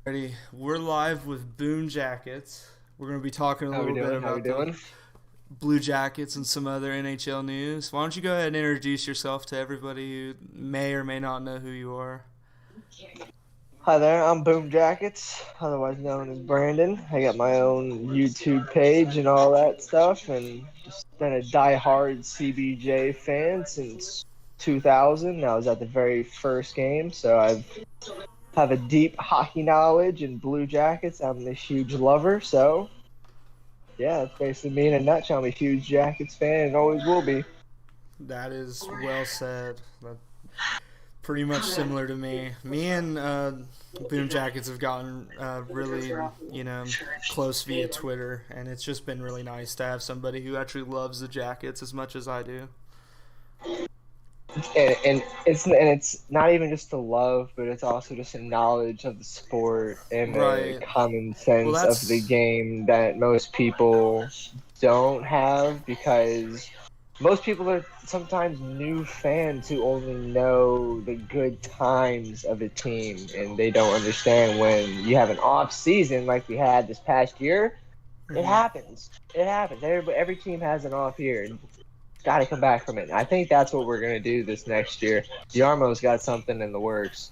Ready? We're live with Boom Jackets. We're going to be talking a little bit How we about the doing? Blue Jackets and some other NHL news. Why don't you go ahead and introduce yourself to everybody who may or may not know who you are? Hi there, I'm BoomJackets, otherwise known as Brandon. I got my own YouTube page and all that stuff, and just been a die-hard CBJ fan since 2000. I was at the very first game, so I have a deep hockey knowledge and Blue Jackets. I'm a huge lover, so yeah, that's basically me in a nutshell. I'm a huge Jackets fan and always will be. That is well said. Pretty much similar to me. Me and Boom Jackets have gotten really, close via Twitter, and it's just been really nice to have somebody who actually loves the Jackets as much as I do. And it's not even just the love, but it's also just a knowledge of the sport and a Right. common Well, sense of the that's game that most people don't have because most people are sometimes new fans who only know the good times of a team and they don't understand when you have an off season like we had this past year. It mhm. happens. It happens. Every team has an off year. Got to come back from it. I think that's what we're gonna do this next year. Yarmo's got something in the works.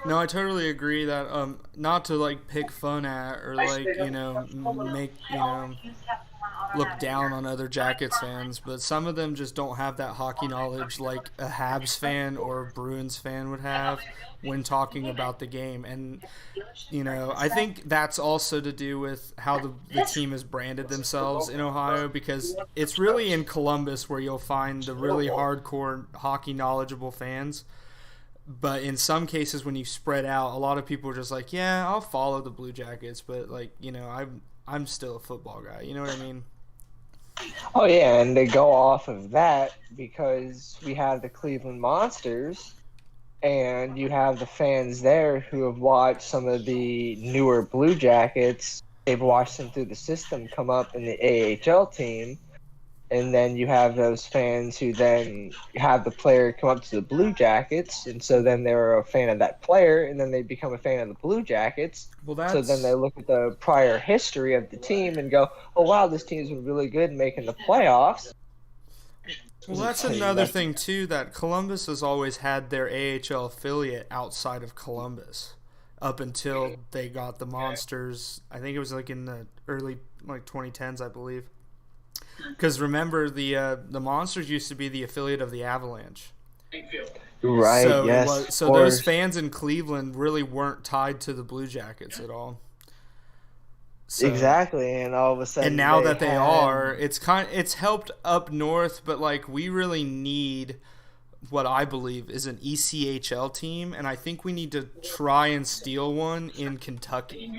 No, I totally agree that not to like pick fun at or like make look down on other Jackets fans, but some of them just don't have that hockey knowledge like a Habs fan or a Bruins fan would have when talking about the game. And I think that's also to do with how the team has branded themselves in Ohio, because it's really in Columbus where you'll find the really hardcore hockey knowledgeable fans. But in some cases, when you spread out, a lot of people are just like, yeah, I'll follow the Blue Jackets, but like, I'm still a football guy. You know what I mean? Oh yeah, and they go off of that because we have the Cleveland Monsters, and you have the fans there who have watched some of the newer Blue Jackets. They've watched them through the system come up in the AHL team, and then you have those fans who then have the player come up to the Blue Jackets, and so then they're a fan of that player, and then they become a fan of the Blue Jackets. Well, So then they that's look at the prior history of the team and go, "Oh wow, this team's been really good in making the playoffs." well, that's another thing too, that Columbus has always had their AHL affiliate outside of Columbus up until they got the Monsters. I think it was like in the early like 2010s, I believe. Because remember, the Monsters used to be the affiliate of the Avalanche. Right? So it Yes, was, of so those course. fans in Cleveland really weren't tied to the Blue Jackets at all. So, Exactly, and all of a and sudden now they that they had. are, it's helped up north, but like we really need what I believe is an ECHL team, and I think we need to try and steal one in Kentucky.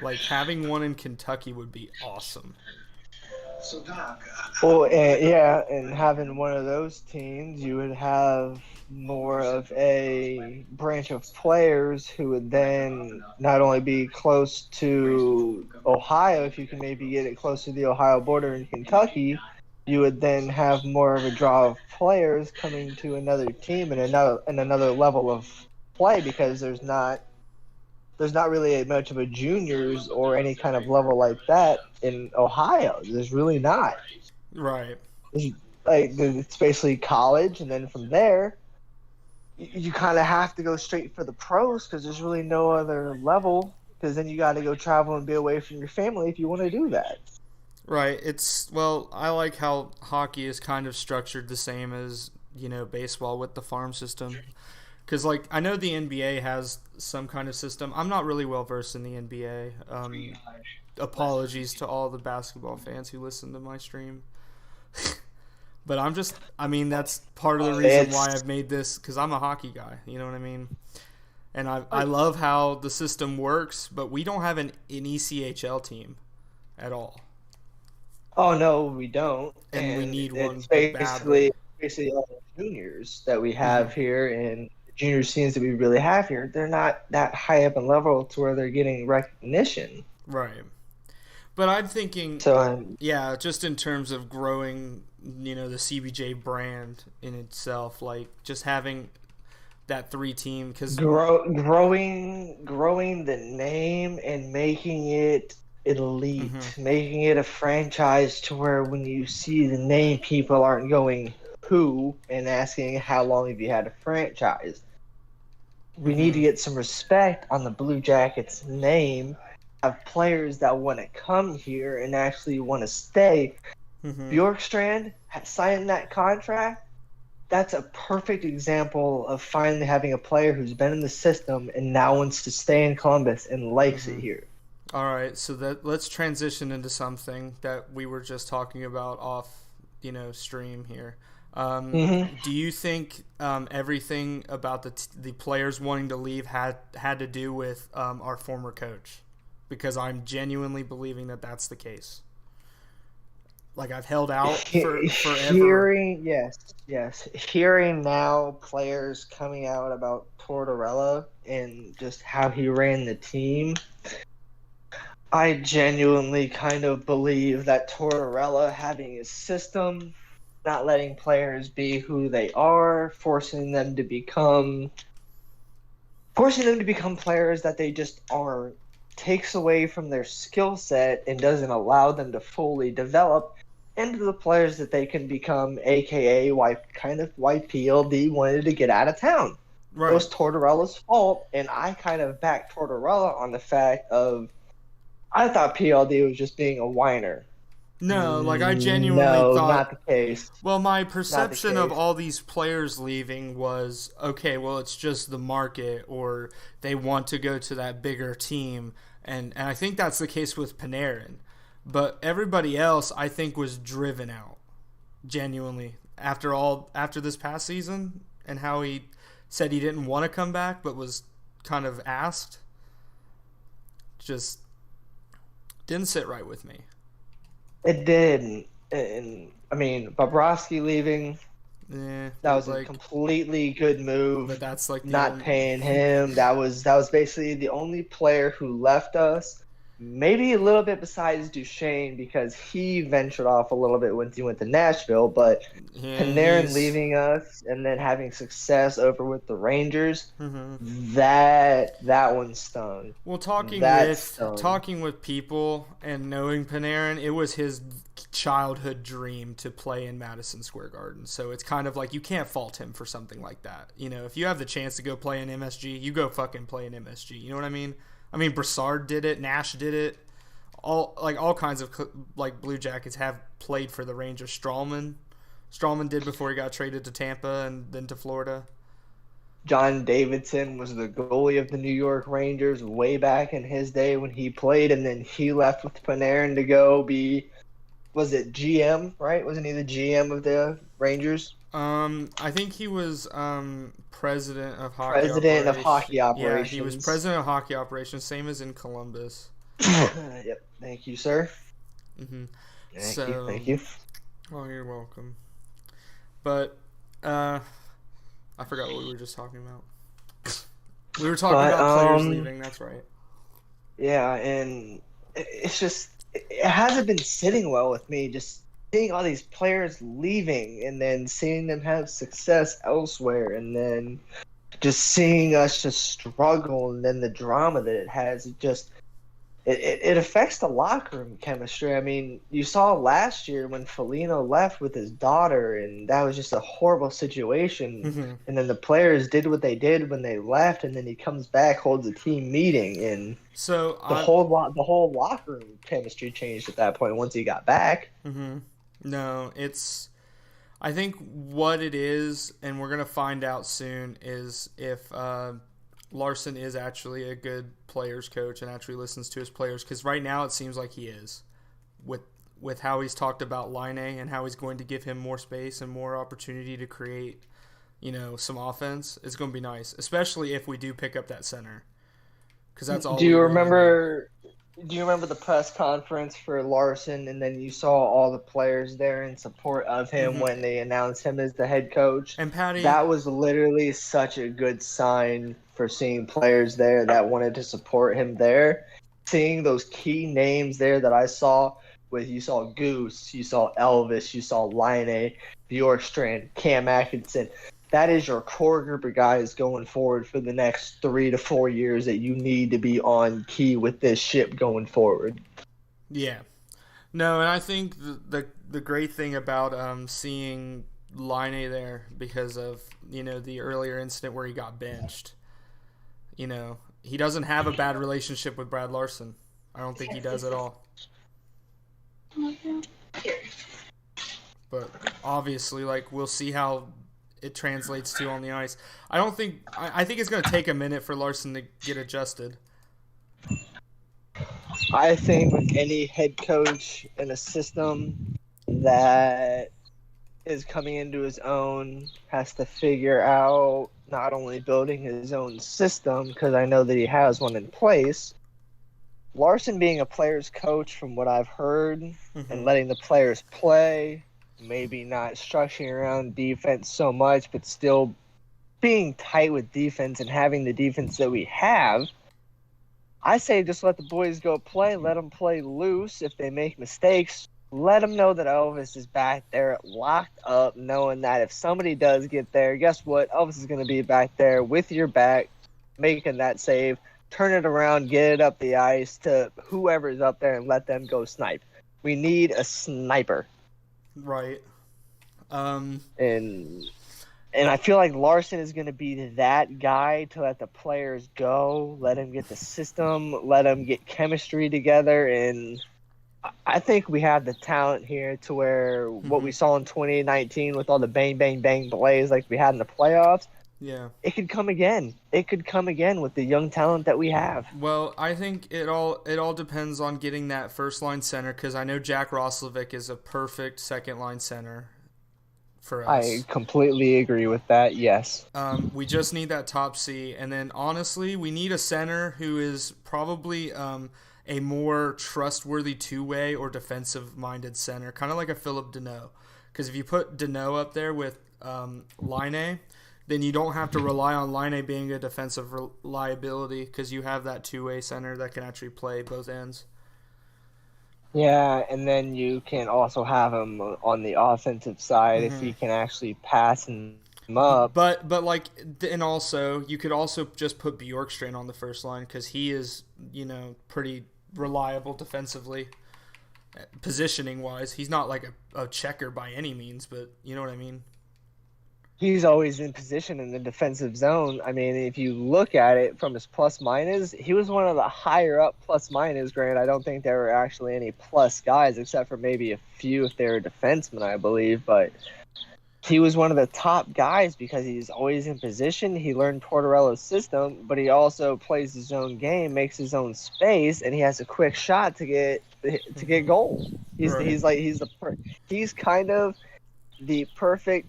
Like having one in Kentucky would be awesome. Well, yeah, and having one of those teams, you would have more of a branch of players who would then not only be close to Ohio, if you can maybe get it close to the Ohio border in Kentucky, you would then have more of a draw of players coming to another team and another level of play because there's not really much of a juniors or any kind of level like that in Ohio. There's really not. Right. It's like it's basically college, and then from there, you kind of have to go straight for the pros because there's really no other level. Because then you got to go travel and be away from your family if you want to do that. Right. Well, I like how hockey is kind of structured the same as, baseball with the farm system. Because, like, I know the NBA has some kind of system. I'm not really well versed in the NBA. Apologies to all the basketball fans who listen to my stream. But I mean, that's part of the reason why It's I've made this, because I'm a hockey guy. You know what I mean? And I love how the system works, but we don't have an ECHL team at all. Oh no, we don't, And we and need it's one badly. basically all the juniors that we Hmm. have here, and the junior scenes that we really have here. They're not that high up in level to where they're getting recognition. Right. But I'm thinking, So yeah, just in terms of growing, the CBJ brand in itself, like just having that 3-team because growing the name and making it elite, making it a franchise to where when you see the name, people aren't going who and asking how long have you had a franchise. We need to get some respect on the Blue Jackets name, have players that want to come here and actually want to stay. Bjorkstrand signed that contract. That's a perfect example of finally having a player who's been in the system and now wants to stay in Columbus and likes it here. All right, so let's transition into something that we were just talking about off, stream here. Do you think everything about the players wanting to leave had to do with our former coach? Because I'm genuinely believing that that's the case. Like, I've held out for forever. Hearing now players coming out about Tortorella and just how he ran the team, I genuinely kind of believe that Tortorella having his system, not letting players be who they are, forcing them to become players that they just are, takes away from their skill set and doesn't allow them to fully develop into the players that they can become, aka why PLD wanted to get out of town. Right. It was Tortorella's fault, and I kind of backed Tortorella on the fact of I thought PLD was just being a whiner. No, like I genuinely thought not the case. Well, my perception of all these players leaving was, okay, well, it's just the market, or they want to go to that bigger team, and I think that's the case with Panarin. But everybody else, I think, was driven out, genuinely, after this past season, and how he said he didn't want to come back, but was kind of asked. Just didn't sit right with me. It did, and I mean, Bobrovsky leaving. That was a completely good move. But that's like not paying him. That was basically the only player who left us. Maybe a little bit besides Duchesne, because he ventured off a little bit once he went to Nashville, but Panarin leaving us and then having success over with the Rangers, that one stung. Well, talking with people and knowing Panarin, it was his childhood dream to play in Madison Square Garden. So it's kind of like you can't fault him for something like that. If you have the chance to go play in MSG, you go fucking play in MSG. You know what I mean? Brassard did it. Nash did it. All kinds of Blue Jackets have played for the Rangers. Strawman did before he got traded to Tampa and then to Florida. John Davidson was the goalie of the New York Rangers way back in his day when he played, and then he left with Panarin to go be, was it GM, right? Wasn't he the GM of the Rangers? I think he was president of hockey operations. Yeah, he was president of hockey operations, same as in Columbus. Yep. Thank you, sir. Thank you. Oh, you're welcome. But I forgot what we were just talking about. We were talking about players leaving. That's right. Yeah, and it's just it hasn't been sitting well with me. Just seeing all these players leaving and then seeing them have success elsewhere, and then just seeing us just struggle, and then the drama that it has, it affects the locker room chemistry. I mean, you saw last year when Foligno left with his daughter, and that was just a horrible situation. And then the players did what they did when they left, and then he comes back, holds a team meeting, and so the whole locker room chemistry changed at that point once he got back. No, I think what it is, and we're gonna find out soon, is if Larson is actually a good players coach and actually listens to his players, because right now it seems like he is, with how he's talked about Line and how he's going to give him more space and more opportunity to create, some offense. It's going to be nice, especially if we do pick up that center, because that's all. Do you remember the press conference for Larson, and then you saw all the players there in support of him when they announced him as the head coach? And Patty, that was literally such a good sign for seeing players there that wanted to support him there. Seeing those key names there that I saw, you saw Goose, you saw Elvis, you saw Line, Bjorkstrand, Cam Atkinson. that is your core group of guys going forward for the next 3 to 4 years that you need to be on key with this ship going forward. Yeah. No, and I think the great thing about seeing Line there because of the earlier incident where he got benched. He doesn't have a bad relationship with Brad Larson. I don't think he does at all. But obviously, like, we'll see how it translates to on the ice. I think it's going to take a minute for Larson to get adjusted. I think with any head coach in a system that is coming into his own has to figure out not only building his own system, because I know that he has one in place. Larson being a player's coach, from what I've heard, and letting the players play, maybe not structuring around defense so much, but still being tight with defense and having the defense that we have, I say just let the boys go play. Let them play loose. If they make mistakes, let them know that Elvis is back there locked up, knowing that if somebody does get there, guess what? Elvis is going to be back there with your back, making that save. Turn it around, get it up the ice to whoever's up there and let them go snipe. We need a sniper. Right. And I feel like Larson is going to be that guy to let the players go, let him get the system, let them get chemistry together. And I think we have the talent here to where what we saw in 2019 with all the bang, bang, bang plays like we had in the playoffs, it could come again. It could come again with the young talent that we have. Well, I think it all depends on getting that first line center, because I know Jack Roslovic is a perfect second line center for us. I completely agree with that. Yes. We just need that top C, and then honestly, we need a center who is probably a more trustworthy two-way or defensive-minded center, kind of like a Philip Deneau. Because if you put Deneau up there with Laine, then you don't have to rely on Laine being a defensive reliability, because you have that two-way center that can actually play both ends. Yeah, and then you can also have him on the offensive side if he can actually pass him up. But like, and also you could also just put Bjorkstrand on the first line, because he is pretty reliable defensively, positioning wise. He's not like a checker by any means, but you know what I mean. He's always in position in the defensive zone. I mean, if you look at it from his plus minus, he was one of the higher up plus minus. Granted, I don't think there were actually any plus guys except for maybe a few if they were defensemen, I believe. But he was one of the top guys because he's always in position. He learned Tortorella's system, but he also plays his own game, makes his own space, and he has a quick shot to get goals. He's kind of the perfect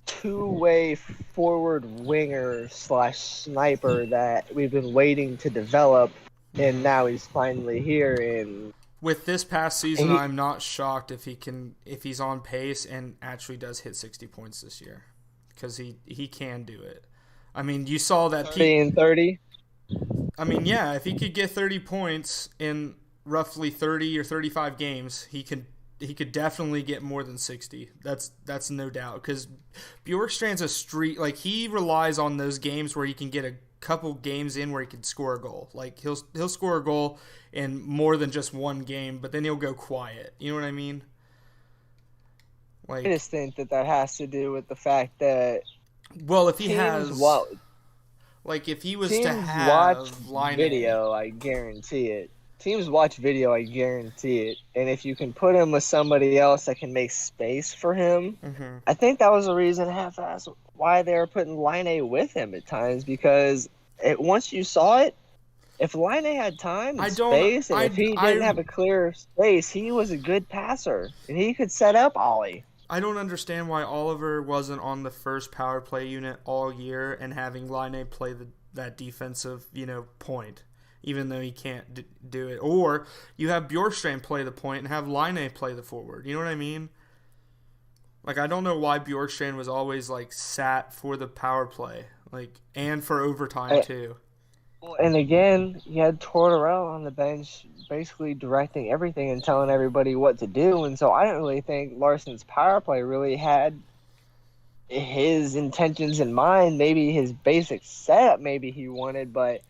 two-way forward winger / sniper that we've been waiting to develop, and now he's finally here. And with this past season, I'm not shocked if he's on pace and actually does hit 60 points this year, because he can do it. I mean, you saw that 30 and 30. I mean, yeah, if he could get 30 points in roughly 30 or 35 games, he could definitely get more than 60. That's no doubt, because Bjorkstrand's a streak. Like, he relies on those games where he can get a couple games in where he can score a goal. Like, he'll score a goal in more than just one game, but then he'll go quiet. You know what I mean? Like, I just think that has to do with the fact that, well, if he has, like, if he was to have watch video, I guarantee it. Teams watch video, I guarantee it. And if you can put him with somebody else that can make space for him, I think that was the reason half-ass why they were putting Laine with him at times, because once you saw it, if Laine had time and space, and if he didn't have a clear space, he was a good passer, and he could set up Ollie. I don't understand why Oliver wasn't on the first power play unit all year and having Laine play that defensive, point, even though he can't do it. Or you have Bjorkstrand play the point and have Laine play the forward. You know what I mean? Like, I don't know why Bjorkstrand was always, like, sat for the power play, like, and for overtime, too. Well, and again, you had Tortorella on the bench basically directing everything and telling everybody what to do. And so I don't really think Larson's power play really had his intentions in mind, maybe his basic setup, maybe he wanted, but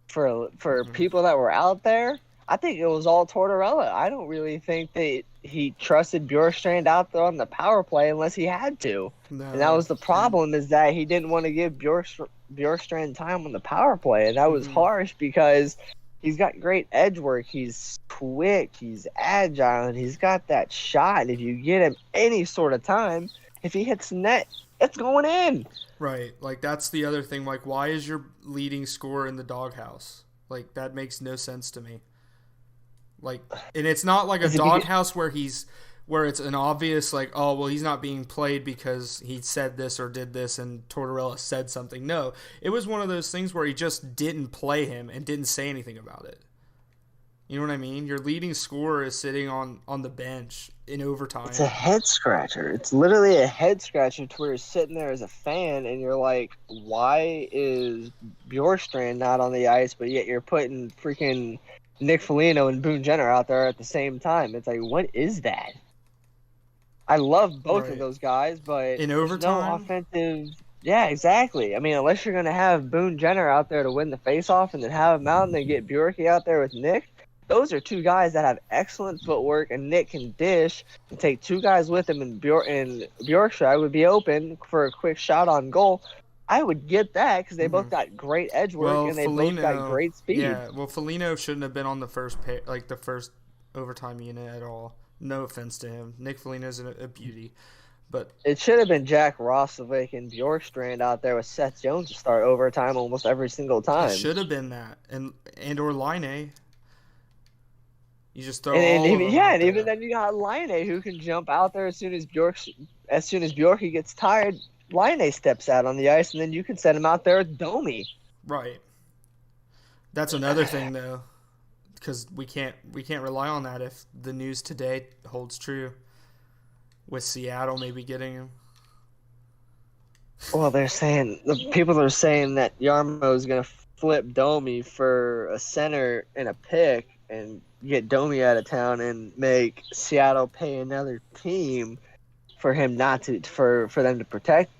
for Mm-hmm. people that were out there, I think it was all Tortorella. I don't really think that he trusted Bjorkstrand out there on the power play unless he had to. And that No. was the problem, is that he didn't want to give Bjorkstrand time on the power play, and that was Mm-hmm. harsh because he's got great edge work. He's quick, he's agile, and he's got that shot. And if you get him any sort of time, if he hits net, it's going in. Right. Like that's the other thing. Like, why is your leading scorer in the doghouse? Like that makes no sense to me. Like, and it's not like a Is it because, doghouse where it's an obvious like, oh well, he's not being played because he said this or did this, and Tortorella said something. No, it was one of those things where he just didn't play him and didn't say anything about it. You know what I mean? Your leading scorer is sitting on the bench in it's a overtime. head scratcher. It's literally a head scratcher to where you're sitting there as a fan and you're like, why is Bjorkstrand not on the ice, but yet you're putting freaking Nick Foligno and Boone Jenner out there at the same time? It's like, what is that? I love both of Right. those guys, but In there's no overtime? offensive. Yeah, exactly. I mean, unless you're going to have Boone Jenner out there to win the faceoff and then have him out and then get Bjorky out there with Nick, those are two guys that have excellent footwork, and Nick can dish and take two guys with him, and Bjorkshire would be open for a quick shot on goal. I would get that because they Mm-hmm. both got great edge work Well, and they both got Felino, great speed. yeah. Well, Felino shouldn't have been on the first like the first overtime unit at all. No offense to him. Nick Felino's a beauty, but It should have been Jack Roslovic and Bjorkstrand out there with Seth Jones to start overtime almost every single it time. should have been that, and or Line. You just throw And all of even them yeah, out and even there. then you got Line who can jump out there as soon as Bjorky gets tired, Line steps out on the ice, and then you can set him out there with Domi. Right. That's another thing though, because we can't rely on that if the news today holds true, with Seattle maybe getting him. Well, the people are saying that Yarmo is gonna flip Domi for a center and a pick and get Domi out of town and make Seattle pay another team for him not to for them to protect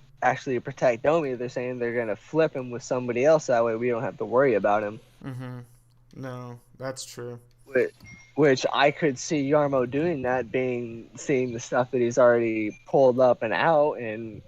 Domi. They're saying they're gonna flip him with somebody else, that way we don't have to worry about him. Mm-hmm. No, that's true. Which I could see Yarmo doing that, seeing the stuff that he's already pulled up and out. And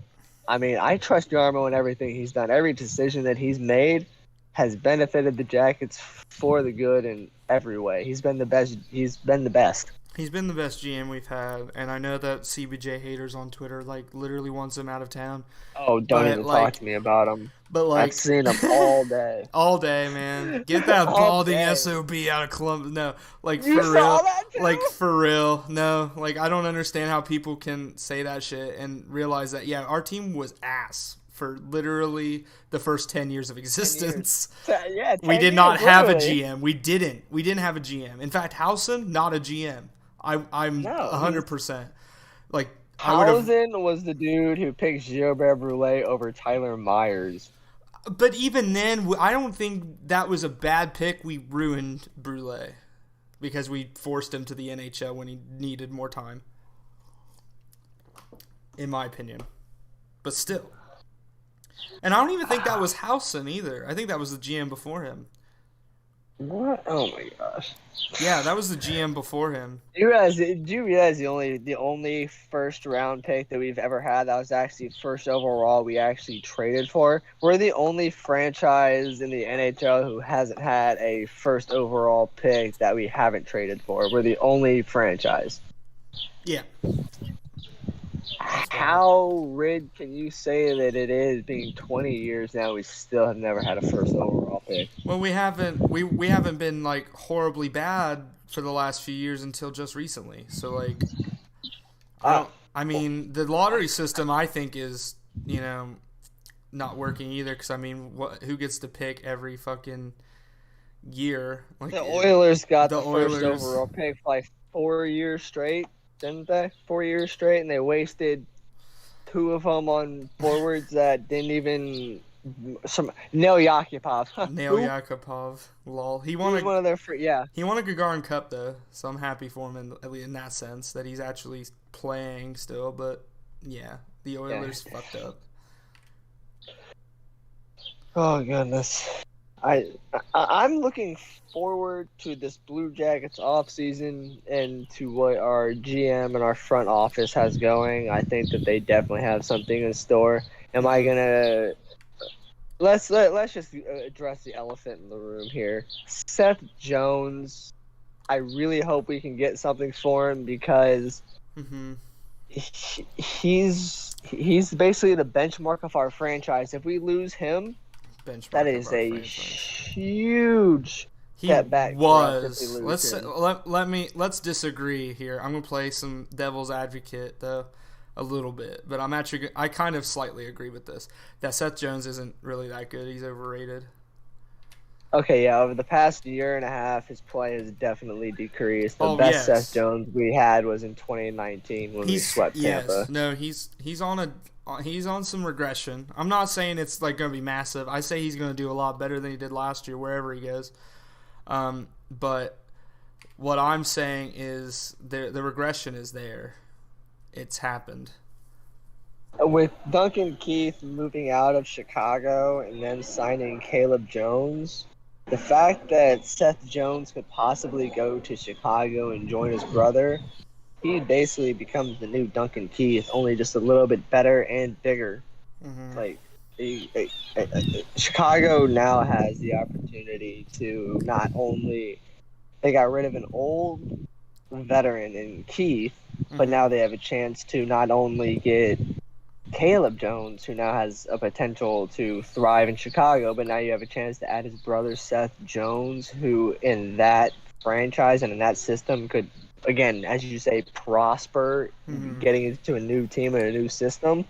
I mean, I trust Yarmo in everything he's done. Every decision that he's made has benefited the Jackets for the good in every way. He's been the best. He's been the best. He's been the best GM we've had, and I know that CBJ haters on Twitter like literally wants him out of town. Oh, don't But even talk like, to me about him. but I've like, seen him all day. all day, man. Get that All balding day. sob out of Columbus. No, like You for saw real. that Like too? for real. No, like I don't understand how people can say that shit and realize that yeah, our team was ass for literally the first 10 years of 10 years. existence. Yeah, We 10 did years, not have a literally. GM. We didn't. We didn't have a GM. In fact, Howson, not a GM. I'm No, 100%. Like I would have. Hausen was the dude who picked Gilbert Brule over Tyler Myers. But even then, I don't think that was a bad pick. We ruined Brule because we forced him to the NHL when he needed more time, in my opinion. But still. And I don't even think that was Howson either. I think that was the GM before him. What? Oh my gosh! Yeah, that was the GM before him. Do you realize the only first round pick that we've ever had that was actually first overall we actually traded for? We're the only franchise in the NHL who hasn't had a first overall pick that we haven't traded for. We're the only franchise. Yeah. That's wild. How rid can you say that it is, being 20 years now, we still have never had a first overall pick? Well, we haven't been like horribly bad for the last few years until just recently. So like I Uh, don't I mean, the lottery system I think is, not working either cuz I mean, who gets to pick every fucking year? Like the Oilers got the the first Oilers. overall pick for like 4 years straight, didn't they? 4 years straight, and they wasted two of them on forwards that didn't even. Neil Yakupov. Nail Who? Yakupov, lol. He He won was one a of their yeah. he won a Gagarin Cup though, so I'm happy for him at least in that sense that he's actually playing still. But yeah, the Yeah. Oilers fucked up. Oh goodness. I'm looking forward to this Blue Jackets off season and to what our GM and our front office has going. I think that they definitely have something in store. Am I gonna let's just address the elephant in the room here. Seth Jones. I really hope we can get something for him because Mm-hmm. he's basically the benchmark of our franchise. If we lose him, that Benchmark of is our a franchise. huge He step back for us if we was. lose him. Let's disagree here. I'm gonna play some devil's advocate though, a little bit, but I kind of slightly agree with this. That Seth Jones isn't really that good. He's overrated. Okay, yeah, over the past year and a half, his play has definitely decreased. The Oh best Seth yes, Jones we had was in 2019 when we swept Tampa. He's on some regression. I'm not saying it's like gonna be massive. I say he's gonna do a lot better than he did last year wherever he goes. But what I'm saying is the regression is there. It's happened. With Duncan Keith moving out of Chicago and then signing Caleb Jones, the fact that Seth Jones could possibly go to Chicago and join his brother, he basically becomes the new Duncan Keith, only just a little bit better and bigger. Mm-hmm. Like, Chicago now has the opportunity to not only they got rid of an old veteran in Keith, but now they have a chance to not only get Caleb Jones, who now has a potential to thrive in Chicago, but now you have a chance to add his brother Seth Jones, who in that franchise and in that system could, again, as you say, prosper, getting into a new team and a new system.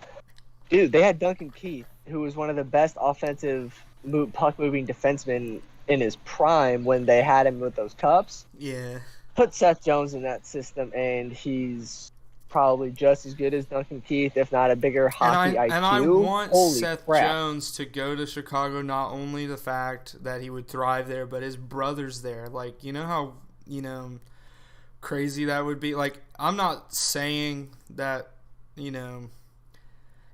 Dude, they had Duncan Keith, who was one of the best offensive puck-moving defensemen in his prime when they had him with those Cups. Yeah. Put Seth Jones in that system, and he's probably just as good as Duncan Keith, if not a bigger hockey IQ. And I want Holy Seth crap. Jones to go to Chicago, not only the fact that he would thrive there, but his brother's there. Like, you know how, crazy that would be? Like, I'm not saying that,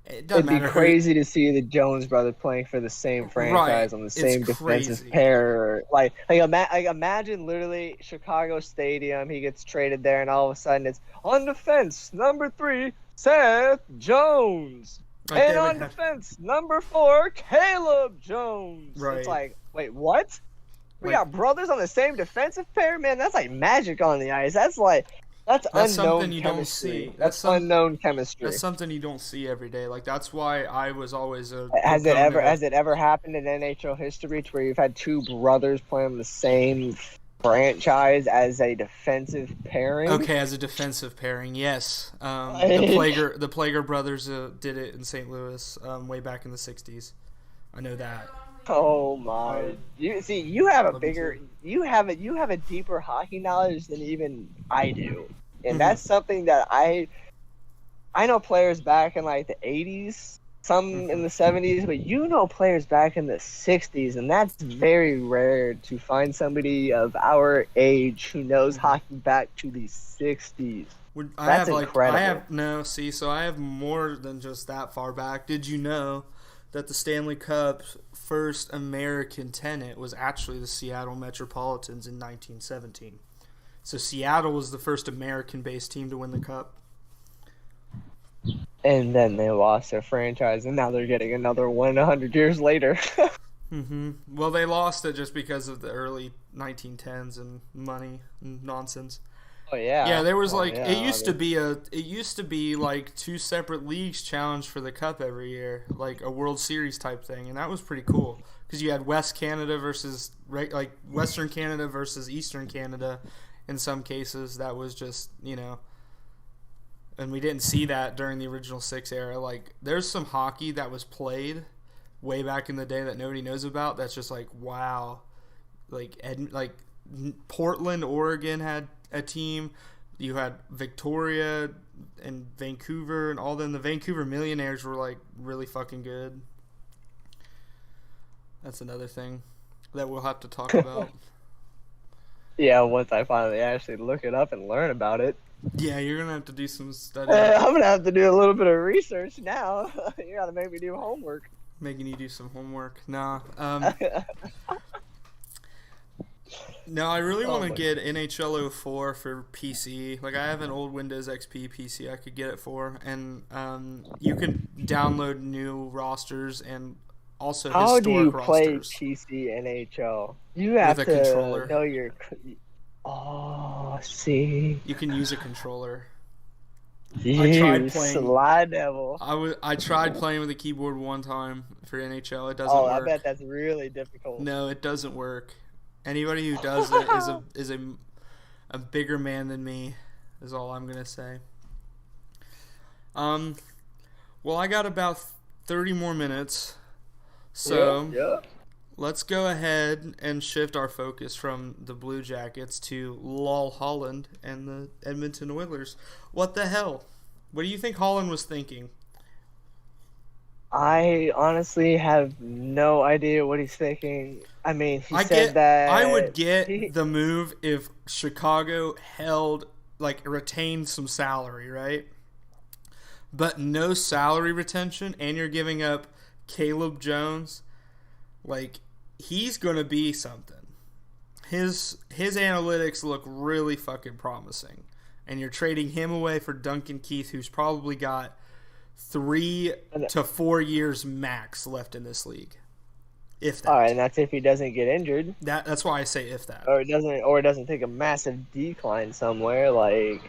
it doesn't It'd matter. be crazy to see the Jones brothers playing for the same franchise on the same defensive pair. Like imagine literally Chicago Stadium. He gets traded there, and all of a sudden it's on defense number 3, Seth Jones, and on defense number 4, Caleb Jones. Right. It's like, wait, what? We got brothers on the same defensive pair, man. That's like magic on the ice. That's unknown something you chemistry. don't see. That's unknown chemistry. That's something you don't see every day. Like, that's why I was always a. Has it ever happened in NHL history to where you've had two brothers playing on the same franchise as a defensive pairing? Okay, as a defensive pairing, yes. The Plager brothers did it in St. Louis way back in the '60s. I know that. Oh my! You have a deeper hockey knowledge than even I do, and that's something that I know players back in like the '80s, some in the '70s, but you know players back in the '60s, and that's very rare to find somebody of our age who knows hockey back to the '60s. That's incredible. So I have more than just that far back. Did you know that the Stanley Cup's first American tenant was actually the Seattle Metropolitans in 1917? So Seattle was the first American-based team to win the Cup. And then they lost their franchise, and now they're getting another one 100 years later. Well, they lost it just because of the early 1910s and money and nonsense. Oh yeah. Yeah, there was it used to be like two separate leagues challenged for the Cup every year, like a World Series type thing, and that was pretty cool because you had Western Canada versus Eastern Canada. In some cases, that was just and we didn't see that during the original 6 era. Like, there's some hockey that was played way back in the day that nobody knows about. That's just like, wow. Like Portland, Oregon had a team. You had Victoria and Vancouver and all them. The Vancouver Millionaires were like really fucking good. That's another thing that we'll have to talk about. Yeah, once I finally actually look it up and learn about it. Yeah, you're gonna have to do some study. I'm gonna have to do a little bit of research now. You gotta make me do homework. Making you do some homework. Nah. No, I really want to get NHL 04 for PC. Like, I have an old Windows XP PC I could get it for, and you can download new rosters and also How do you historic play rosters PC NHL? You with have a to controller. know your. Oh, see. You can use a controller. I tried You playing. sly devil. I tried playing with a keyboard one time for NHL. It doesn't Oh, I work. bet that's really difficult. No, it doesn't work. Anybody who does it is a bigger man than me. Is all I'm gonna say. Well, I got about 30 more minutes, so Yeah. let's go ahead and shift our focus from the Blue Jackets to Lol Holland and the Edmonton Oilers. What the hell? What do you think Holland was thinking? I honestly have no idea what he's thinking. I mean, he I said that I would get the move if Chicago retained some salary, right? But no salary retention, and you're giving up Caleb Jones. Like, he's gonna be something. His analytics look really fucking promising, and you're trading him away for Duncan Keith, who's probably got 3 to 4 years max left in this league, if that. All right, and that's if he doesn't get injured, That's why I say if that. or it doesn't take a massive decline somewhere. Like,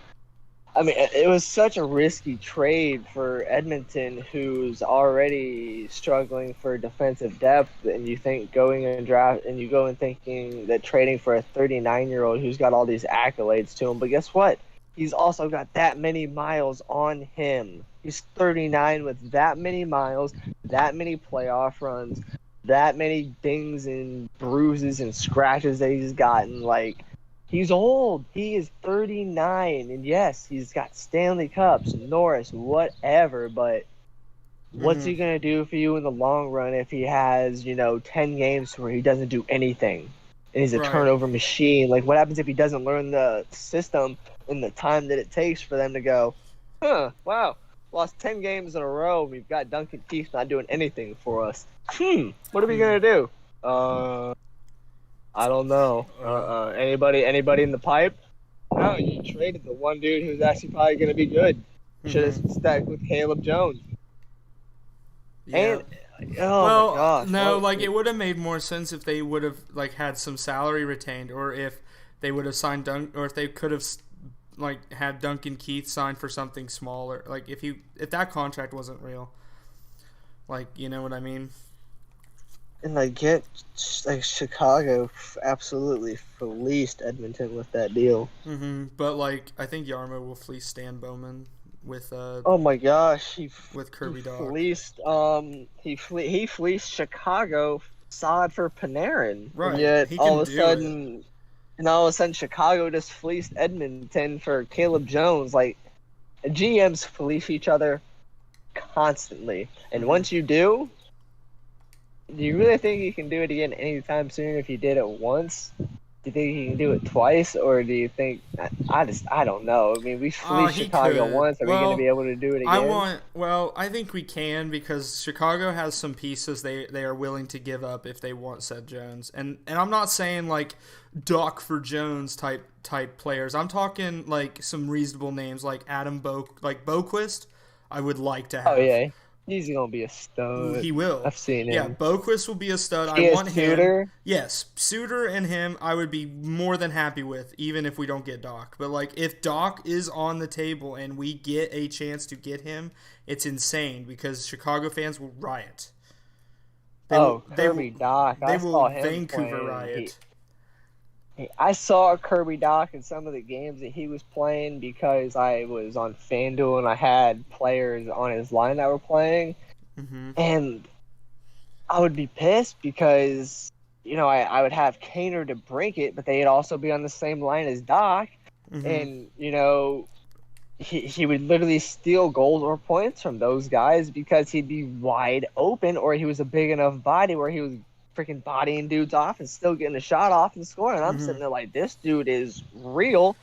I mean, it was such a risky trade for Edmonton, who's already struggling for defensive depth, and you think going and draft, and you go and thinking that trading for a 39-year-old who's got all these accolades to him, but guess what? He's also got that many miles on him. He's 39 with that many miles, that many playoff runs, that many dings and bruises and scratches that he's gotten. Like, he's old. He is 39. And yes, he's got Stanley Cups, Norris, whatever. But what's he going to do for you in the long run if he has, 10 games where he doesn't do anything? And he's a turnover machine. Like, what happens if he doesn't learn the system in the time that it takes for them to go, wow, lost 10 games in a row. We've got Duncan Keith not doing anything for us. What are we going to do? I don't know. Anybody in the pipe? No, you traded the one dude who's actually probably going to be good. Should have stuck with Caleb Jones. Yeah. And, well, my gosh. no, like, it would have made more sense if they would have had some salary retained, or if they would have signed or if they could have had Duncan Keith signed for something smaller. Like, if that contract wasn't real, like, you know what I mean. And I get, Chicago absolutely fleeced Edmonton with that deal. But, I think Yarmo will fleece Stan Bowman with oh my gosh, with Kirby Dach. He fleeced Chicago solid for Panarin. Right. And yet all of a sudden Chicago just fleeced Edmonton for Caleb Jones. Like, GMs fleece each other constantly. And once you do you really think you can do it again anytime soon if you did it once? Do you think he can do it twice, or do you think I don't know. I mean, we fleeced Chicago once. Are we going to be able to do it again? I think we can, because Chicago has some pieces they are willing to give up if they want Seth Jones. And I'm not saying Doc for Jones type players. I'm talking some reasonable names like Adam Boquist. I would like to have. Oh yeah. He's going to be a stud. He will. I've seen him. Yeah, Boquist will be a stud. I want him. Suter? Yes, Suter and him I would be more than happy with, even if we don't get Doc. But, if Doc is on the table and we get a chance to get him, it's insane, because Chicago fans will riot. Kirby Dach. They will Vancouver riot. I saw Kirby Dach in some of the games that he was playing, because I was on FanDuel and I had players on his line that were playing. And I would be pissed because, I would have Kaner to break it, but they'd also be on the same line as Doc. And, he would literally steal goals or points from those guys because he'd be wide open, or he was a big enough body where he was freaking bodying dudes off and still getting a shot off and scoring. And I'm sitting there like, this dude is real.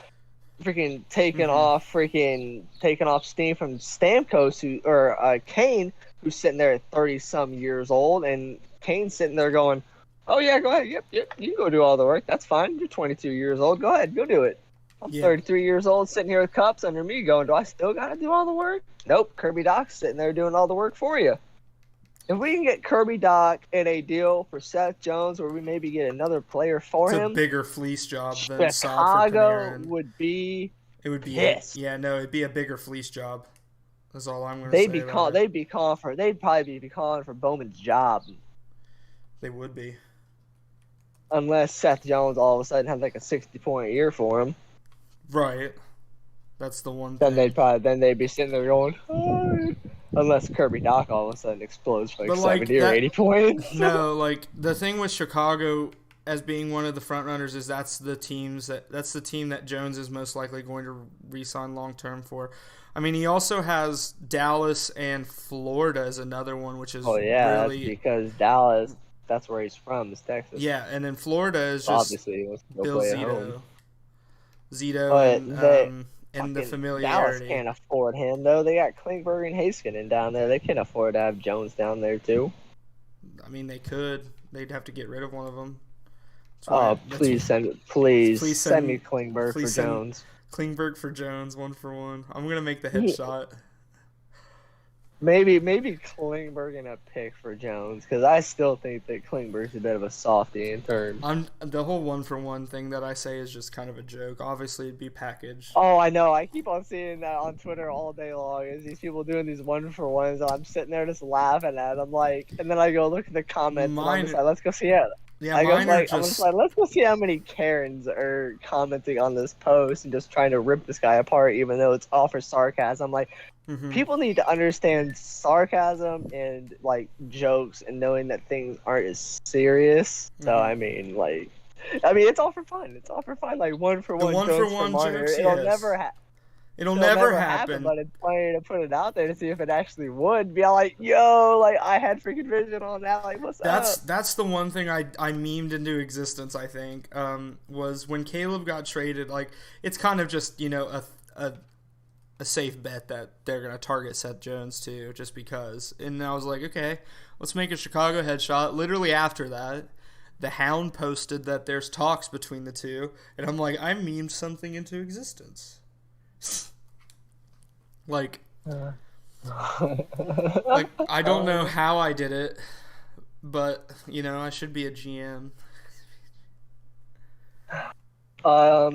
Taking off steam from Stamkos or Kane, who's sitting there at 30-some years old, and Kane's sitting there going, "Oh yeah, go ahead. Yep, you can go do all the work. That's fine. You're 22 years old. Go ahead, go do it." I'm Yeah. 33 years old, sitting here with cups under me, going, "Do I still gotta do all the work?" Nope. Kirby Doc's sitting there doing all the work for you. If we can get Kirby Doc in a deal for Seth Jones, where we maybe get another player for It's him, a bigger fleece job than Saad for Chicago Panarin. would be It would be pissed. it'd be a bigger fleece job. That's all I'm going to say about it. They'd probably be calling for Bowman's job, They would be. unless Seth Jones all of a sudden had like a 60-point year for him. Right. That's the one Then thing. they'd be sitting there going, "Oh." Unless Kirby Doc all of a sudden explodes for like But, like, 70 or 80 points. No, like the thing with Chicago as being one of the front runners is that's the team that Jones is most likely going to re-sign long term for. I mean, he also has Dallas and Florida as another one, which is Oh yeah, really that's because Dallas, that's where he's from, is Texas. yeah, and then Florida is just Obviously, he wants to go Bill play at home. Zito, But and the Dallas familiarity. can't afford him though. They got Klingberg and Heiskanen down there. They can't afford to have Jones down there too. I mean, they could. They'd have to get rid of one of them. Please send me Klingberg for Jones. Klingberg for Jones, 1-for-1. I'm gonna make the headshot. Maybe Klingberg and a pick for Jones, because I still think that Klingberg's a bit of a softie in terms. The whole 1-for-1 thing that I say is just kind of a joke. Obviously, it'd be packaged. Oh, I know. I keep on seeing that on Twitter all day long. Is these people doing these 1-for-1s? I'm sitting there just laughing at them, like, and then I go look at the comments. And I'm just like, let's go see it. Yeah, I'm just like, let's go see how many Karens are commenting on this post and just trying to rip this guy apart, even though it's all for sarcasm. Like, people need to understand sarcasm and like jokes and knowing that things aren't as serious. So I mean, it's all for fun. It's all for fun. Like 1-for-1 jokes. It'll never happen. But it's funny to put it out there to see if it actually would. Be like, yo, like I had freaking vision on that. Like, what's up? That's the one thing I memed into existence. I think was when Caleb got traded. Like, it's kind of just a safe bet that they're gonna target Seth Jones too, just because. And I was like, okay, let's make a Chicago headshot. Literally after that, the Hound posted that there's talks between the two, and I'm like, I memed something into existence. like I don't know how I did it, but I should be a GM.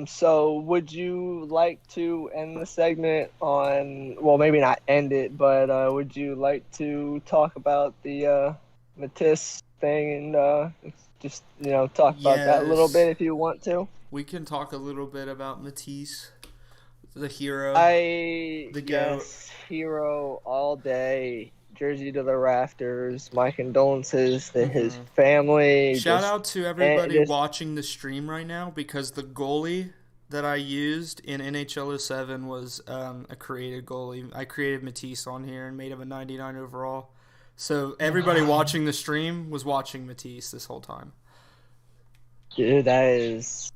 So would you like to end the segment on, well, maybe not end it, but would you like to talk about the Matisse thing and just talk about that a little bit if you want to? We can talk a little bit about Matisse, the hero. Yes, hero all day. Jersey to the rafters. My condolences to his family. Shout out to everybody watching the stream right now, because the goalie that I used in NHL 07 was a created goalie. I created Matisse on here and made him a 99 overall. So everybody watching the stream was watching Matisse this whole time. Dude, that's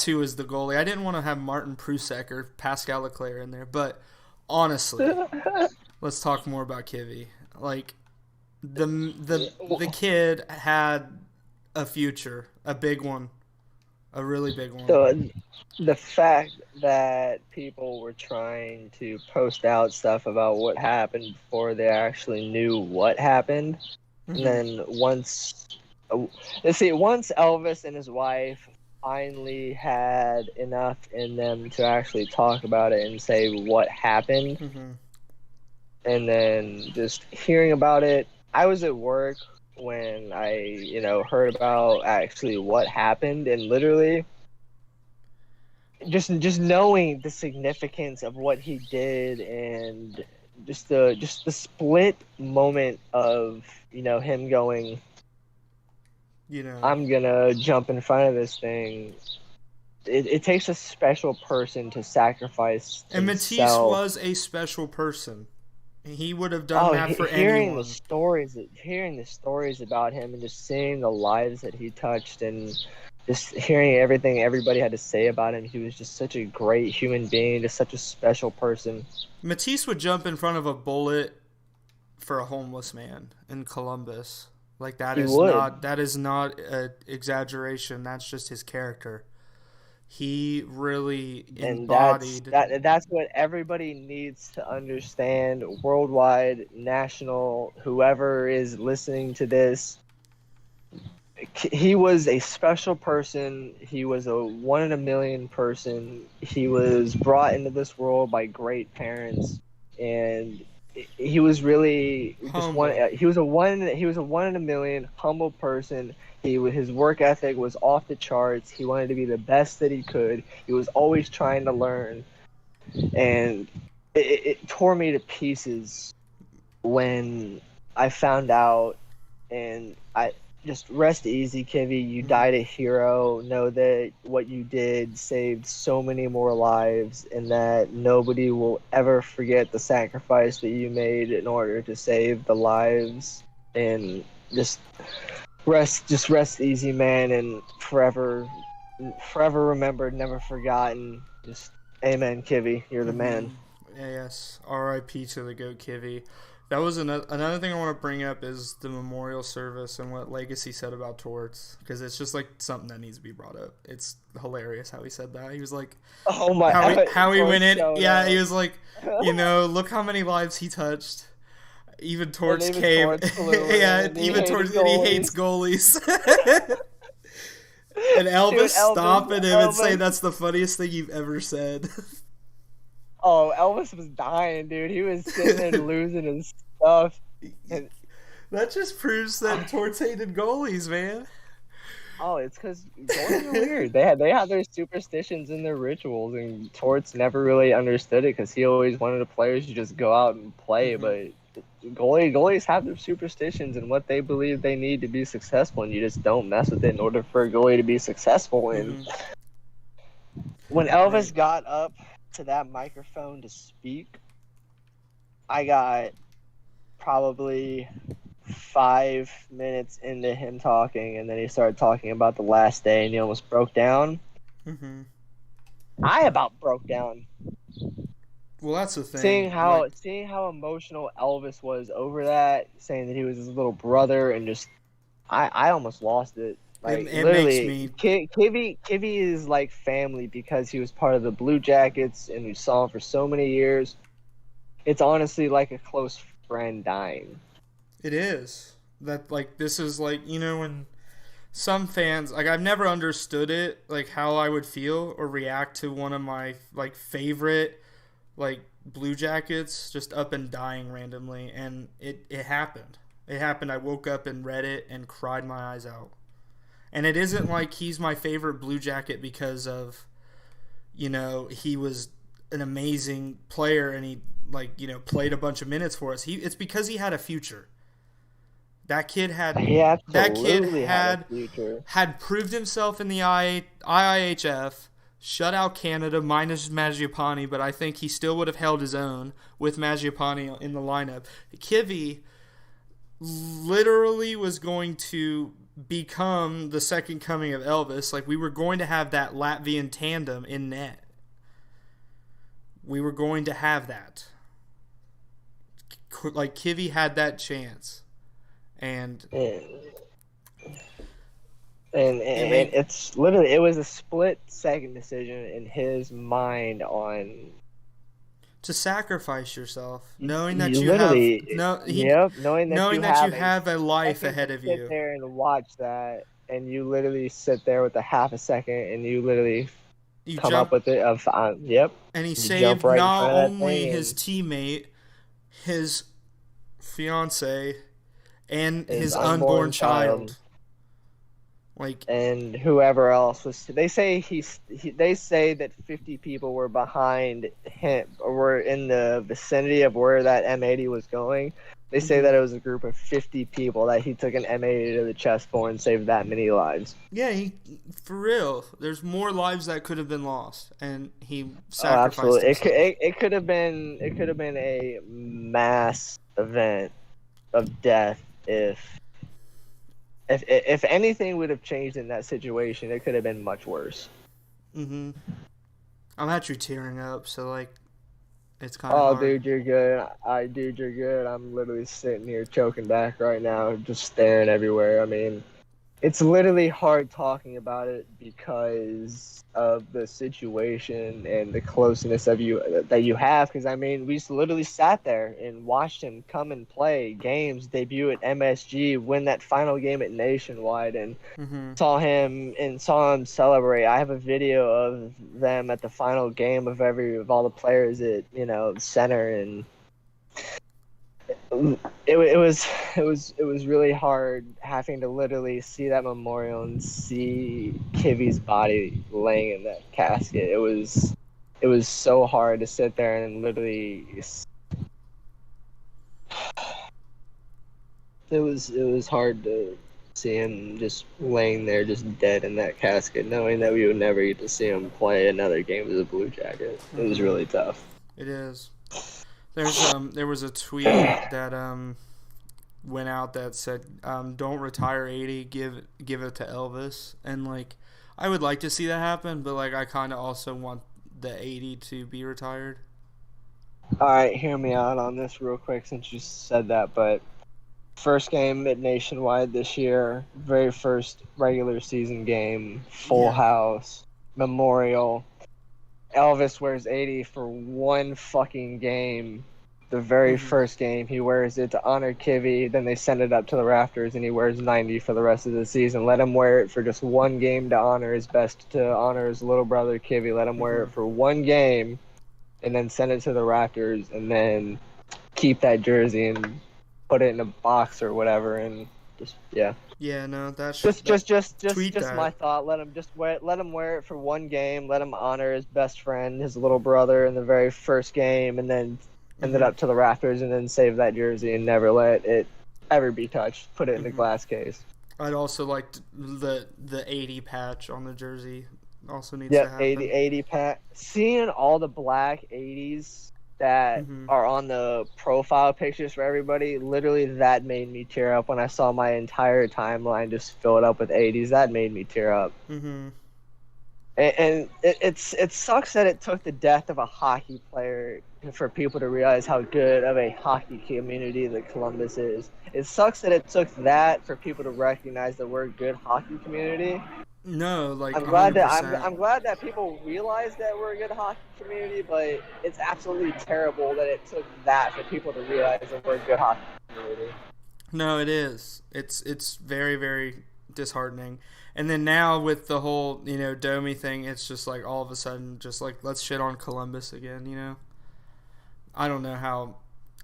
who was the goalie. I didn't want to have Martin Prusek or Pascal Leclerc in there, but honestly, let's talk more about Kivy. Like, the kid had a future, a big one, a really big one. So the fact that people were trying to post out stuff about what happened before they actually knew what happened, and then once Elvis and his wife finally had enough in them to actually talk about it and say what happened, and then just hearing about it, I was at work when I heard about actually what happened, and literally just knowing the significance of what he did, and just the split moment of him going, I'm gonna jump in front of this thing. It takes a special person to sacrifice and himself. Matisse was a special person. He would have done that for anyone. Hearing the stories about him and just seeing the lives that he touched, and just hearing everything everybody had to say about him, he was just such a great human being, just such a special person. Matisse would jump in front of a bullet for a homeless man in Columbus. Like He would. that is not a exaggeration. That's just his character. He really And that's embodied. that's what everybody needs to understand, worldwide, national, whoever is listening to this. He was a special person. He was a one in a million person. He was brought into this world by great parents, and he was really just one. Humble. He was a one. He was a one in a million humble person. His work ethic was off the charts. He wanted to be the best that he could. He was always trying to learn, and it tore me to pieces when I found out. And I just rest easy, Kivy. You Mhm. died a hero. Know that what you did saved so many more lives, and that nobody will ever forget the sacrifice that you made in order to save the lives. And just rest easy, man, and forever remembered, never forgotten. Just amen, Kivy. You're the man. Yeah, yes. R.I.P. to the goat Kivy. That was another thing I want to bring up is the memorial service and what Legacy said about Torts, because it's just like something that needs to be brought up. It's hilarious how he said that. He was like, Oh my! how he went Torch in. showed Yeah, he up. was like, look how many lives he touched. Even And Torts even came. Torch flew Yeah, in. He even hated Torts, and he hates goalies. goalies. And Dude, Elvis Elvis, stopping him and saying Elvis. that's the funniest thing you've ever said. Oh, Elvis was dying, dude. He was sitting there losing his stuff. And That just proves that Torts hated goalies, man. oh, it's because goalies are weird. They have their superstitions and their rituals, and Torts never really understood it because he always wanted the players to just go out and play. Mm-hmm. But goalies have their superstitions and what they believe they need to be successful, and you just don't mess with it in order for a goalie to be successful. And Mm-hmm. when Right. Elvis got up to that microphone to speak, I got probably 5 minutes into him talking, and then he started talking about the last day, and he almost broke down. Mm-hmm. I about broke down Well, that's the seeing thing. Like, how emotional Elvis was over that, saying that he was his little brother, and just I almost lost it. Like it makes literally, me. Kivy is like family because he was part of the Blue Jackets, and we saw him for so many years. It's honestly like a close friend dying. It is that like this is like when some fans like I've never understood it like how I would feel or react to one of my like favorite like Blue Jackets just up and dying randomly, and it happened. It happened. I woke up and read it and cried my eyes out. And it isn't like he's my favorite Blue Jacket because of he was an amazing player and he like played a bunch of minutes for us. It's because he had a future. That kid had He that kid absolutely had a future. had proved himself in the IIHF, shut out Canada minus Mangiapane, but I think he still would have held his own with Mangiapane in the lineup. Kivy literally was going to become the second coming of Elvis. Like we were going to have that Latvian tandem in net. We were going to have that. Like Kivy had that chance. And And, and it and made it's literally it was a split second decision in his mind on to sacrifice yourself, knowing that you you have literally yep, knowing that you have a a life second to ahead of sit you. there and watch that, and you literally sit there with a half a second, and you literally You come up jump, with it of yep, and he you jump saved right in not front of that only thing, his and teammate, his fiance, and his his unborn unborn child child. Like and whoever else was. They say they say that 50 people were behind him or were in the vicinity of where that M80 was going. They say mm-hmm. that it was a group of 50 people that he took an M80 to the chest for and saved that many lives. Yeah, for real. There's more lives that could have been lost, and he Oh, sacrificed absolutely. himself. It could have been a mass event of death if anything would have changed in that situation. It could have been much worse. Mm-hmm. I'm actually tearing up. So like, It's kind of Oh, hard. dude, you're good. Dude, you're good. I'm literally sitting here choking back right now, just staring everywhere. I mean, it's literally hard talking about it because of the situation and the closeness of you that you have. Because I mean, we literally sat there and watched him come and play games, debut at MSG, win that final game at Nationwide, and Mm-hmm. saw him celebrate. I have a video of them at the final game of all the players at center, and it was really hard having to literally see that memorial and see Kivi's body laying in that casket. It was so hard to sit there and literally it was hard to see him just laying there just dead in that casket, knowing that we would never get to see him play another game as a Blue Jacket. It was Mm-hmm. really tough. It is. There was a tweet that went out that said, "Don't retire 80, give it to Elvis." And like, I would like to see that happen, but like, I kind of also want the 80 to be retired. All right, hear me out on this real quick since you said that, but first game at Nationwide this year, very first regular season game, full Yeah. house, memorial. Elvis wears 80 for one fucking game. The very Mm-hmm. first game, he wears it to honor Kivy. Then they send it up to the rafters, and he wears 90 for the rest of the season. Let him wear it for just one game to honor his best, to honor his little brother Kivy. Let him wear Mm-hmm. it for one game, and then send it to the rafters, and then keep that jersey and put it in a box or whatever, and just yeah. Yeah. No, Just, that just, just, just, tweet just my that. thought. Let him wear it for one game. Let him honor his best friend, his little brother, in the very first game, and then send it Mm-hmm. up to the rafters, and then save that jersey and never let it ever be touched. Put it in the Mm-hmm. glass case. I'd also like the 80 patch on the jersey. Also needs to Yep, 80, happen. 80 pack. Seeing all the black 80s that Mm-hmm. are on the profile pictures for everybody, literally that made me tear up when I saw my entire timeline just filled up with 80s. That made me tear up. Mm-hmm. And it sucks that it took the death of a hockey player for people to realize how good of a hockey community that Columbus is. It sucks that it took that for people to recognize that we're a good hockey community. No, like I'm glad that I'm 100%. I'm glad that people realize that we're a good hockey community, but it's absolutely terrible that it took that for people to realize that we're a good hockey community. No, it is. It's very very disheartening. And then now with the whole Domi thing, it's just like all of a sudden just like let's shit on Columbus again. I don't know how.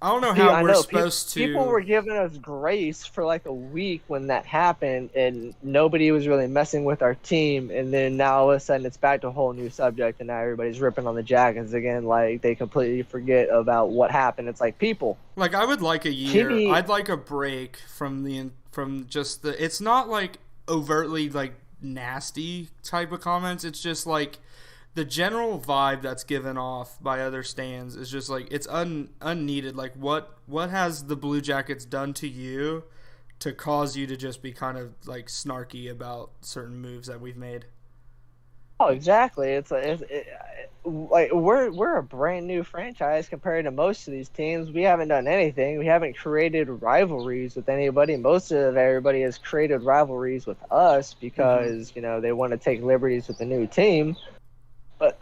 I don't know See, how I we're know supposed people to. were giving us grace for like a week when that happened, and nobody was really messing with our team. And then now all of a sudden it's back to a whole new subject, and now everybody's ripping on the Jackets again. Like they completely forget about what happened. It's like people, Like I would like a year. Kimmy. I'd like a break from just the. It's not like overtly like nasty type of comments. It's just like the general vibe that's given off by other stands is just like it's unneeded. Like what has the Blue Jackets done to you to cause you to just be kind of like snarky about certain moves that we've made? Oh, exactly. It's like like we're a brand new franchise compared to most of these teams. We haven't done anything. We haven't created rivalries with anybody. Most of everybody has created rivalries with us Mm-hmm. because they want to take liberties with the new team. But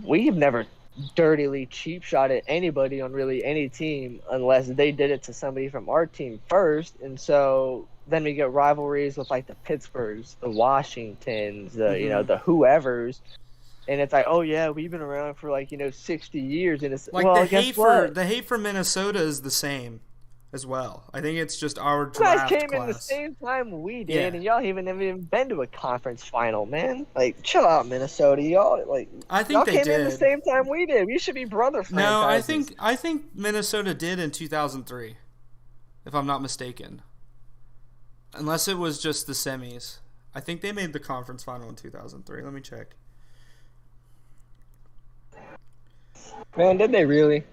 we've never dirtily cheap shot at anybody on really any team unless they did it to somebody from our team first. And so then we get rivalries with like the Pittsburghs, the Washingtons, Mm-hmm. the whoever's. And it's like, oh yeah, we've been around for like 60 years, and it's Like well, guess what? the hate for Minnesota is the same as well. I think it's just our You guys draft came in the class. same time we did, Yeah. and y'all haven't even been to a conference final, man. Like, chill out, Minnesota. I think Y'all they came in the did. same time we did. We should be brother No, franchises. I think Minnesota did in 2003, if I'm not mistaken. Unless it was just the semis. I think they made the conference final in 2003. Let me check. Man, did they really?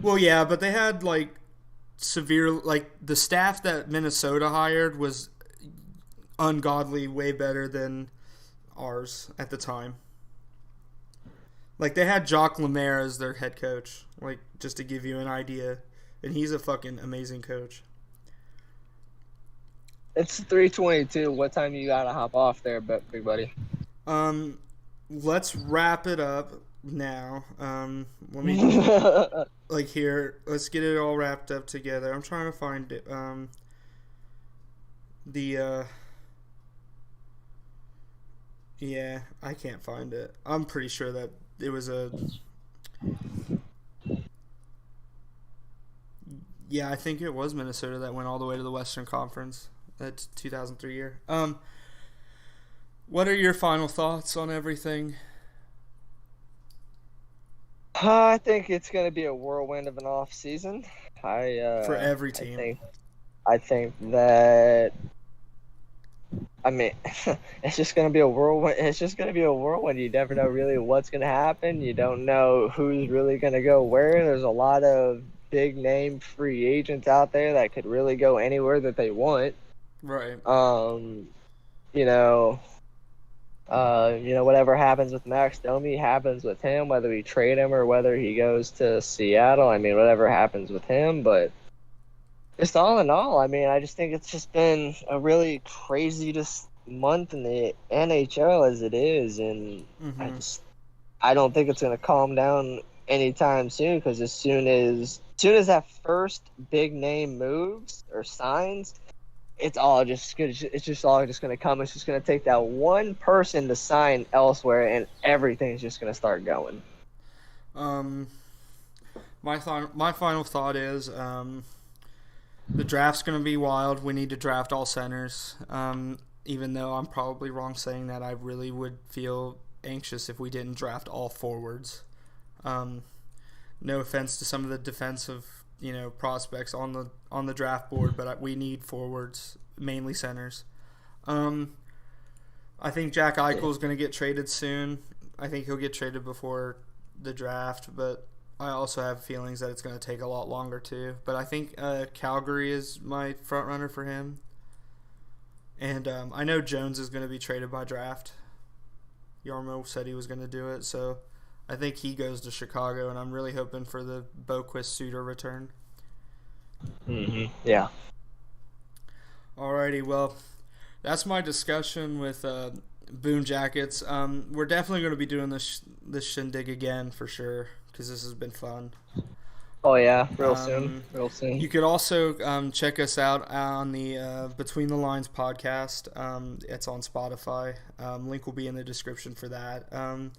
Well, yeah, but they had like severe like the staff that Minnesota hired was ungodly way better than ours at the time. Like they had Jacques Lemaire as their head coach, like just to give you an idea, and he's a fucking amazing coach. It's 3:22. What time you gotta hop off there, big buddy? Um, let's wrap it up now. Let me like here. Let's get it all wrapped up together. I'm trying to find it. The yeah, I can't find it. I'm pretty sure that it was a. Yeah, I think it was Minnesota that went all the way to the Western Conference. That 2003 year. What are your final thoughts on everything? I think it's gonna be a whirlwind of an off season. For every team. I think that. I mean, it's just gonna be a whirlwind. It's just gonna be a whirlwind. You never know really what's gonna happen. You don't know who's really gonna go where. There's a lot of big name free agents out there that could really go anywhere that they want. Right. You know, whatever happens with Max Domi happens with him, whether we trade him or whether he goes to Seattle. I mean, whatever happens with him, but just all in all, I mean, I just think it's just been a really crazy month in the NHL as it is, and I don't think it's going to calm down anytime soon, because as soon as that first big name moves or signs, it's all just going to come. It's just going to take that one person to sign elsewhere, and everything's just going to start going. My final thought is the draft's going to be wild. We need to draft all centers. Even though I'm probably wrong saying that, I really would feel anxious if we didn't draft all forwards. No offense to some of the defensive, prospects on the draft board, but we need forwards, mainly centers. I think Jack Eichel is going to get traded soon. I think he'll get traded before the draft, but I also have feelings that it's going to take a lot longer too. But I think Calgary is my front runner for him. And I know Jones is going to be traded by draft. Yarmo said he was going to do it, so I think he goes to Chicago, and I'm really hoping for the Boquist Suter return. Yeah. Alrighty, well, that's my discussion with Boom Jackets. We're definitely going to be doing this shindig again for sure, because this has been fun. Oh yeah, real soon. You could also check us out on the Between the Lines podcast. It's on Spotify. Link will be in the description for that.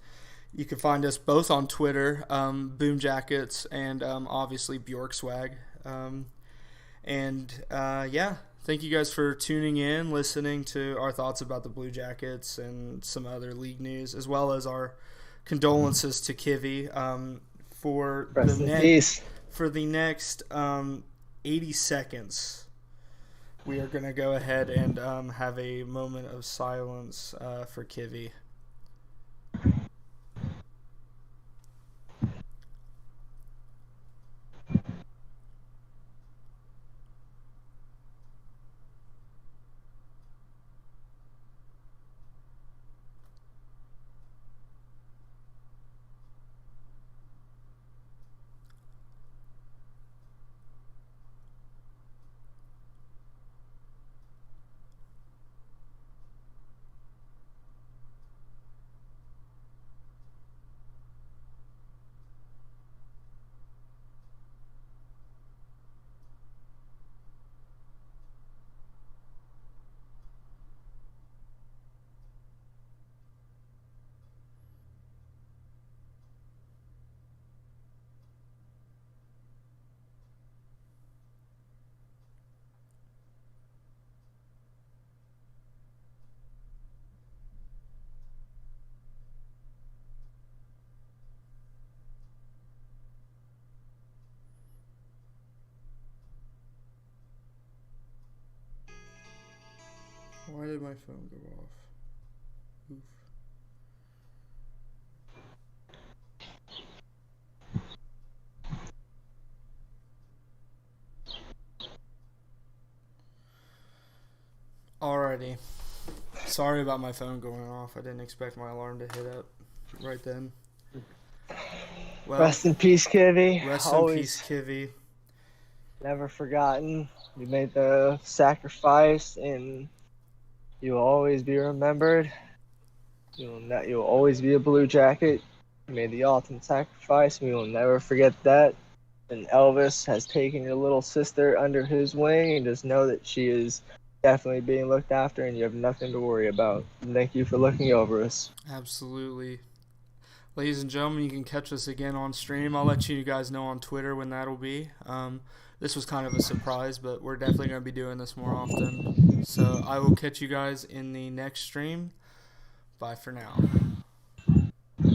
You can find us both on Twitter, BoomJackets, and obviously BJORKswag. Thank you guys for tuning in, listening to our thoughts about the Blue Jackets and some other league news, as well as our condolences to Kivy for the next 80 seconds. We are going to go ahead and have a moment of silence for Kivy. Why did my phone go off? Oof. Alrighty. Sorry about my phone going off. I didn't expect my alarm to hit up right then. Well, Rest in peace, Kivy. rest in peace, Always Kivy. never forgotten. You made the sacrifice, and you'll always be remembered. You'll always be a Blue Jacket. You made the ultimate sacrifice. We will never forget that. And Elvis has taken your little sister under his wing, and just know that she is definitely being looked after, and you have nothing to worry about. And thank you for looking over us. Absolutely. Ladies and gentlemen, you can catch us again on stream. I'll let you guys know on Twitter when that'll be. This was kind of a surprise, but we're definitely going to be doing this more often. So I will catch you guys in the next stream. Bye for now.